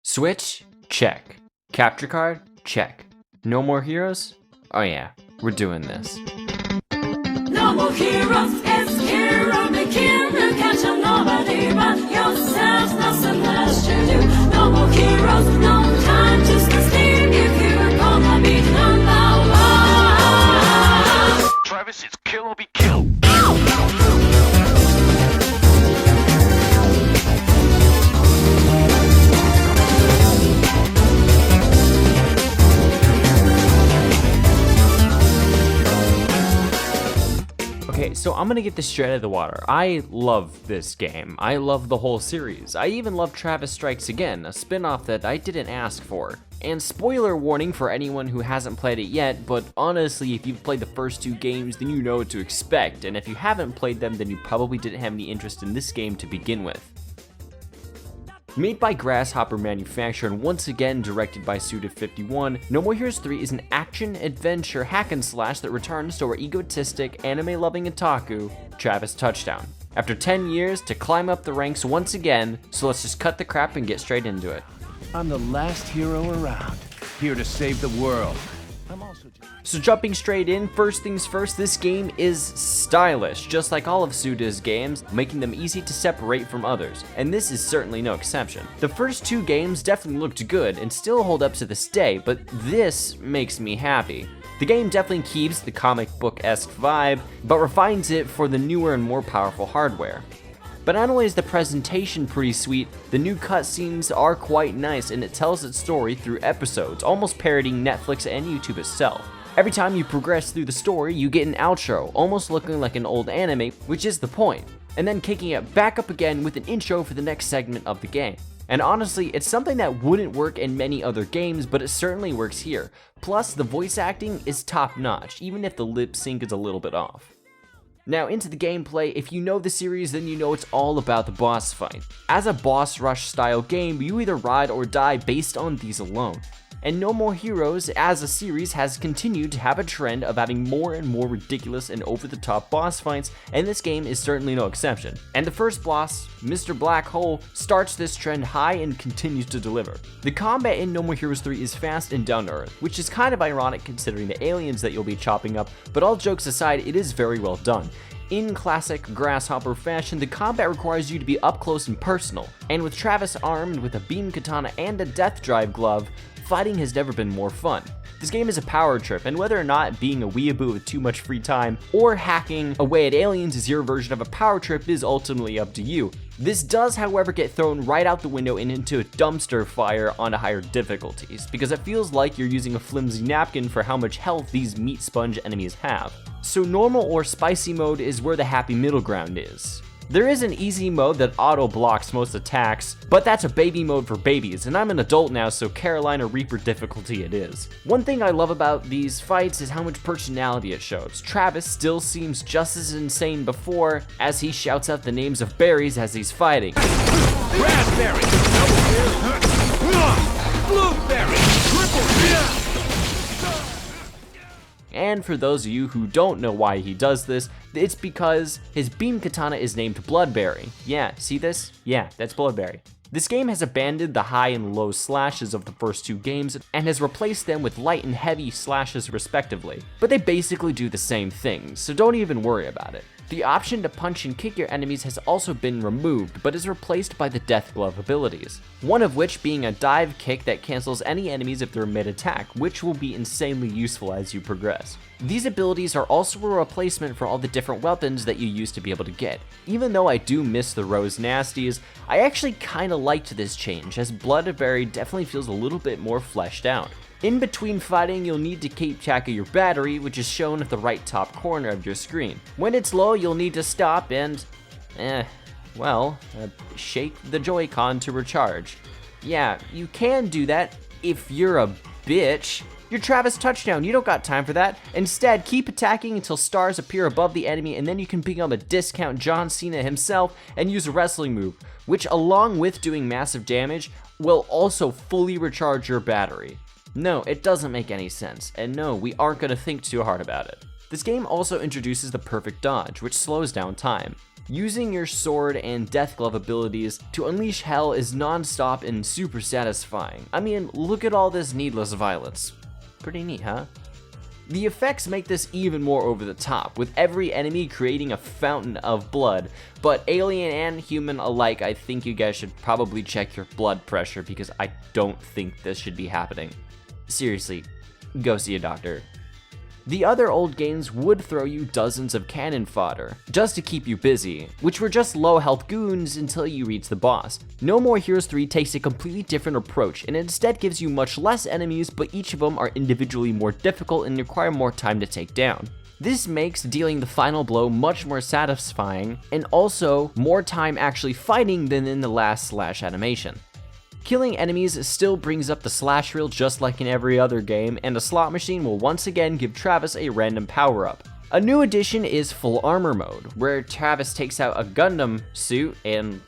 Switch? Check. Capture card? Check. No more heroes? Oh yeah, we're doing this. No more heroes, it's hero making. You can't show nobody but yourself, nothing less to do. No more heroes, no time to stay still. If you're gonna be number one, Travis, it's kill or be killed. Okay, so I'm gonna get this straight out of the water. I love this game. I love the whole series. I even love Travis Strikes Again, a spin-off that I didn't ask for. And spoiler warning for anyone who hasn't played it yet, but honestly, if you've played the first two games, then you know what to expect. And if you haven't played them, then you probably didn't have any interest in this game to begin with. Made by Grasshopper Manufacture and once again directed by Suda51, No More Heroes 3 is an action-adventure hack-and-slash that returns to our egotistic, anime-loving otaku, Travis Touchdown. After 10 years to climb up the ranks once again, so let's just cut the crap and get straight into it. I'm the last hero around, here to save the world. I'm also So jumping straight in, first things first, this game is stylish, just like all of Suda's games, making them easy to separate from others, and this is certainly no exception. The first two games definitely looked good and still hold up to this day, but this makes me happy. The game definitely keeps the comic book-esque vibe, but refines it for the newer and more powerful hardware. But not only is the presentation pretty sweet, the new cutscenes are quite nice and it tells its story through episodes, almost parodying Netflix and YouTube itself. Every time you progress through the story, you get an outro, almost looking like an old anime, which is the point, and then kicking it back up again with an intro for the next segment of the game. And honestly, it's something that wouldn't work in many other games, but it certainly works here. Plus, the voice acting is top notch, even if the lip sync is a little bit off. Now into the gameplay, if you know the series then you know it's all about the boss fight. As a boss rush style game, you either ride or die based on these alone. And No More Heroes as a series has continued to have a trend of having more and more ridiculous and over-the-top boss fights, and this game is certainly no exception. And the first boss, Mr.Blackhole, starts this trend high and continues to deliver. The combat in No More Heroes 3 is fast and down to earth, which is kind of ironic considering the aliens that you'll be chopping up, but all jokes aside, it is very well done. In classic Grasshopper fashion, the combat requires you to be up close and personal, and with Travis armed with a beam katana and a death drive glove, fighting has never been more fun. This game is a power trip, and whether or not being a weeaboo with too much free time or hacking away at aliens is your version of a power trip is ultimately up to you. This does, however, get thrown right out the window and into a dumpster fire on higher difficulties, because it feels like you're using a flimsy napkin for how much health these meat sponge enemies have. So normal or spicy mode is where the happy middle ground is. There is an easy mode that auto-blocks most attacks, but that's a baby mode for babies, and I'm an adult now, so Carolina Reaper difficulty it is. One thing I love about these fights is how much personality it shows. Travis still seems just as insane before, as he shouts out the names of berries as he's fighting. raspberry, blueberry, triple. And for those of you who don't know why he does this, it's because his beam katana is named Bloodberry. Yeah, see this? Yeah, that's Bloodberry. This game has abandoned the high and low slashes of the first two games and has replaced them with light and heavy slashes respectively. But they basically do the same thing, so don't even worry about it. The option to punch and kick your enemies has also been removed, but is replaced by the Death Glove abilities. One of which being a dive kick that cancels any enemies if they're mid-attack, which will be insanely useful as you progress. These abilities are also a replacement for all the different weapons that you used to be able to get. Even though I do miss the Rose Nasties, I actually kinda liked this change, as Bloodberry definitely feels a little bit more fleshed out. In between fighting, you'll need to keep track of your battery, which is shown at the right top corner of your screen. When it's low, you'll need to stop and, shake the Joy-Con to recharge. Yeah, you can do that if you're a bitch. You're Travis Touchdown, you don't got time for that. Instead, keep attacking until stars appear above the enemy, and then you can become a discount John Cena himself and use a wrestling move, which along with doing massive damage, will also fully recharge your battery. No, it doesn't make any sense, and no, we aren't going to think too hard about it. This game also introduces the perfect dodge, which slows down time. Using your sword and death glove abilities to unleash hell is non-stop and super satisfying. I mean, look at all this needless violence. Pretty neat, huh? The effects make this even more over the top, with every enemy creating a fountain of blood, but alien and human alike, I think you guys should probably check your blood pressure because I don't think this should be happening. Seriously, go see a doctor. The other old games would throw you dozens of cannon fodder, just to keep you busy, which were just low health goons until you reach the boss. No More Heroes 3 takes a completely different approach and instead gives you much less enemies, but each of them are individually more difficult and require more time to take down. This makes dealing the final blow much more satisfying, and also more time actually fighting than in the last slash animation. Killing enemies still brings up the slash reel just like in every other game, and a slot machine will once again give Travis a random power-up. A new addition is full armor mode, where Travis takes out a Gundam suit and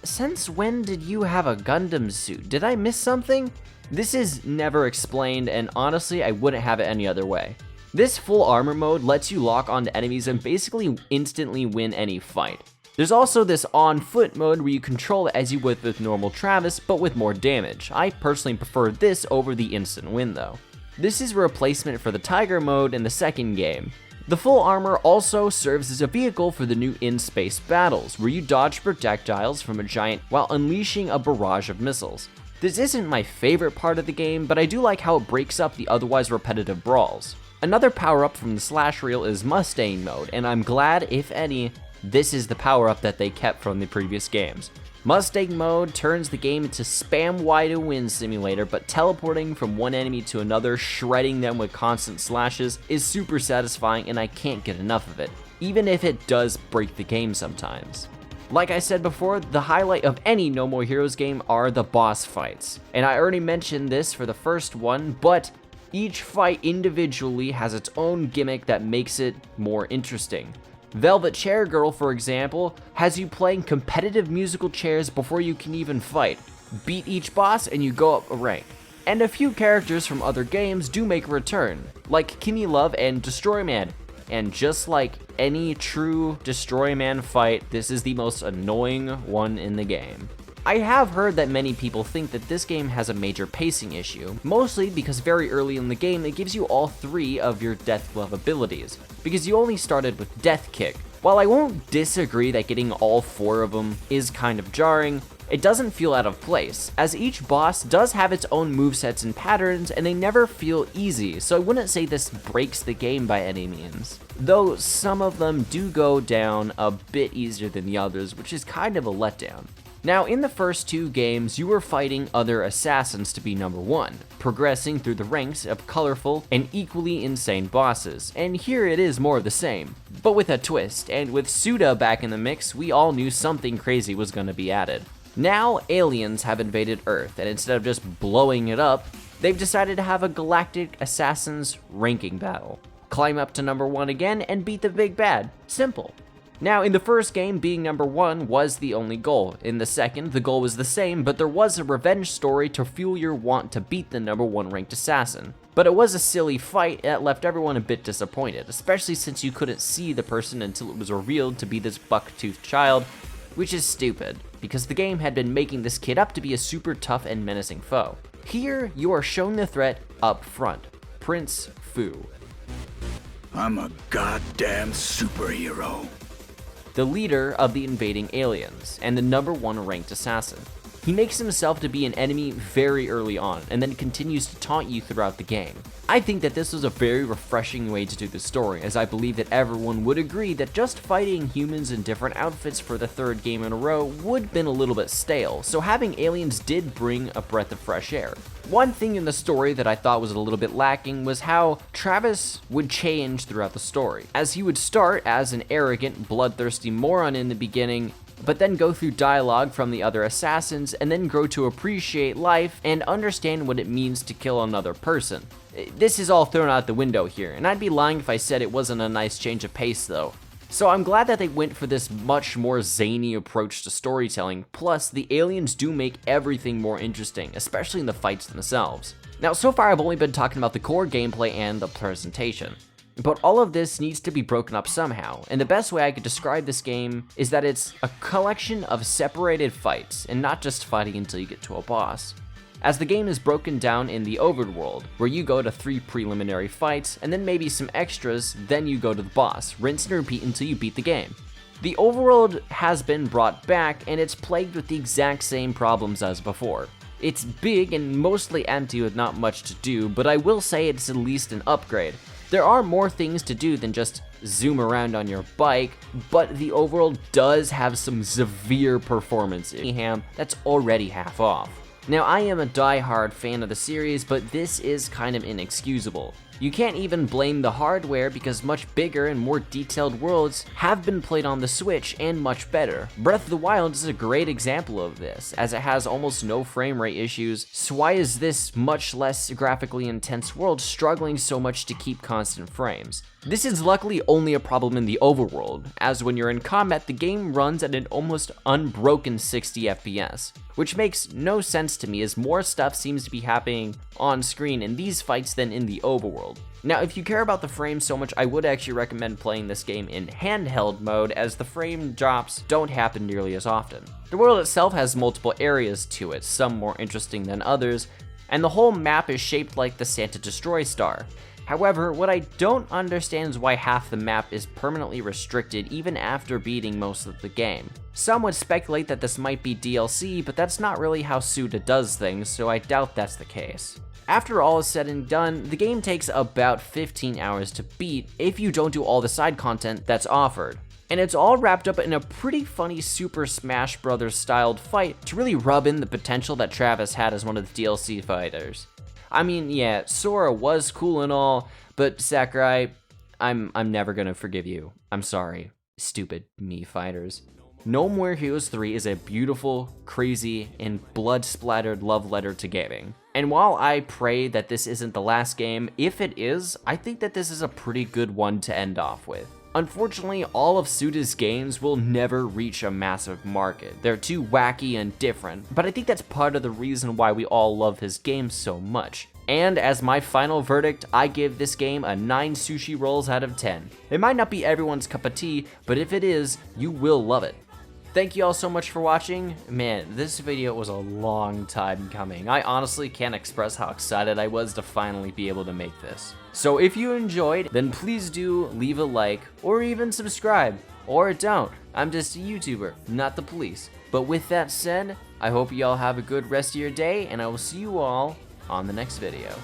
since when did you have a Gundam suit? Did I miss something? This is never explained, and honestly I wouldn't have it any other way. This full armor mode lets you lock onto enemies and basically instantly win any fight. There's also this on foot mode where you control it as you would with normal Travis, but with more damage. I personally prefer this over the instant win though. This is a replacement for the Tiger mode in the second game. The full armor also serves as a vehicle for the new in-space battles, where you dodge projectiles from a giant while unleashing a barrage of missiles. This isn't my favorite part of the game, but I do like how it breaks up the otherwise repetitive brawls. Another power-up from the slash reel is Mustang mode, and I'm glad, if any, this is the power-up that they kept from the previous games. Mustang mode turns the game into spam Y-to-win simulator, but teleporting from one enemy to another, shredding them with constant slashes, is super satisfying and I can't get enough of it, even if it does break the game sometimes. Like I said before, the highlight of any No More Heroes game are the boss fights, and I already mentioned this for the first one, but each fight individually has its own gimmick that makes it more interesting. Velvet Chair Girl, for example, has you playing competitive musical chairs before you can even fight. Beat each boss and you go up a rank. And a few characters from other games do make a return, like Kimmy Love and Destroyman. And just like any true Destroyman fight, this is the most annoying one in the game. I have heard that many people think that this game has a major pacing issue, mostly because very early in the game it gives you all 3 of your Death Glove abilities, because you only started with Death Kick. While I won't disagree that getting all 4 of them is kind of jarring, it doesn't feel out of place, as each boss does have its own movesets and patterns and they never feel easy, so I wouldn't say this breaks the game by any means. Though some of them do go down a bit easier than the others, which is kind of a letdown. Now, in the first 2 games, you were fighting other assassins to be number 1, progressing through the ranks of colorful and equally insane bosses, and here it is more of the same, but with a twist, and with Suda back in the mix, we all knew something crazy was going to be added. Now, aliens have invaded Earth, and instead of just blowing it up, they've decided to have a galactic assassins ranking battle. Climb up to number 1 again and beat the big bad. Simple. Now, in the first game, being number 1 was the only goal. In the second, the goal was the same, but there was a revenge story to fuel your want to beat the number 1 ranked assassin. But it was a silly fight that left everyone a bit disappointed, especially since you couldn't see the person until it was revealed to be this buck-toothed child, which is stupid, because the game had been making this kid up to be a super tough and menacing foe. Here, you are shown the threat up front, Prince Fu. I'm a goddamn superhero. The leader of the invading aliens, and the number 1 ranked assassin. He makes himself to be an enemy very early on, and then continues to taunt you throughout the game. I think that this was a very refreshing way to do the story, as I believe that everyone would agree that just fighting humans in different outfits for the 3rd game in a row would have been a little bit stale, so having aliens did bring a breath of fresh air. One thing in the story that I thought was a little bit lacking was how Travis would change throughout the story, as he would start as an arrogant, bloodthirsty moron in the beginning, but then go through dialogue from the other assassins and then grow to appreciate life and understand what it means to kill another person. This is all thrown out the window here, and I'd be lying if I said it wasn't a nice change of pace though. So I'm glad that they went for this much more zany approach to storytelling, plus the aliens do make everything more interesting, especially in the fights themselves. Now, so far I've only been talking about the core gameplay and the presentation. But all of this needs to be broken up somehow, and the best way I could describe this game is that it's a collection of separated fights, and not just fighting until you get to a boss. As the game is broken down in the overworld, where you go to 3 preliminary fights, and then maybe some extras, then you go to the boss, rinse and repeat until you beat the game. The overworld has been brought back, and it's plagued with the exact same problems as before. It's big and mostly empty with not much to do, but I will say it's at least an upgrade. There are more things to do than just zoom around on your bike, but the overworld does have some severe performance mayhem that's already half off. Now, I am a die-hard fan of the series, but this is kind of inexcusable. You can't even blame the hardware because much bigger and more detailed worlds have been played on the Switch and much better. Breath of the Wild is a great example of this, as it has almost no frame rate issues, so why is this much less graphically intense world struggling so much to keep constant frames? This is luckily only a problem in the overworld, as when you're in combat, the game runs at an almost unbroken 60 FPS, which makes no sense to me as more stuff seems to be happening on screen in these fights than in the overworld. Now, if you care about the frames so much, I would actually recommend playing this game in handheld mode, as the frame drops don't happen nearly as often. The world itself has multiple areas to it, some more interesting than others, and the whole map is shaped like the Santa Destroy star. However, what I don't understand is why half the map is permanently restricted even after beating most of the game. Some would speculate that this might be DLC, but that's not really how Suda does things, so I doubt that's the case. After all is said and done, the game takes about 15 hours to beat if you don't do all the side content that's offered. And it's all wrapped up in a pretty funny Super Smash Bros. Styled fight to really rub in the potential that Travis had as one of the DLC fighters. I mean, yeah, Sora was cool and all, but Sakurai, I'm never gonna forgive you. I'm sorry, stupid Mii fighters. No More Heroes 3 is a beautiful, crazy, and blood-splattered love letter to gaming. And while I pray that this isn't the last game, if it is, I think that this is a pretty good one to end off with. Unfortunately, all of Suda's games will never reach a massive market. They're too wacky and different, but I think that's part of the reason why we all love his games so much. And as my final verdict, I give this game a 9 sushi rolls out of 10. It might not be everyone's cup of tea, but if it is, you will love it. Thank you all so much for watching. Man, this video was a long time coming. I honestly can't express how excited I was to finally be able to make this. So if you enjoyed, then please do leave a like or even subscribe. Or don't. I'm just a YouTuber, not the police. But with that said, I hope you all have a good rest of your day, and I will see you all on the next video.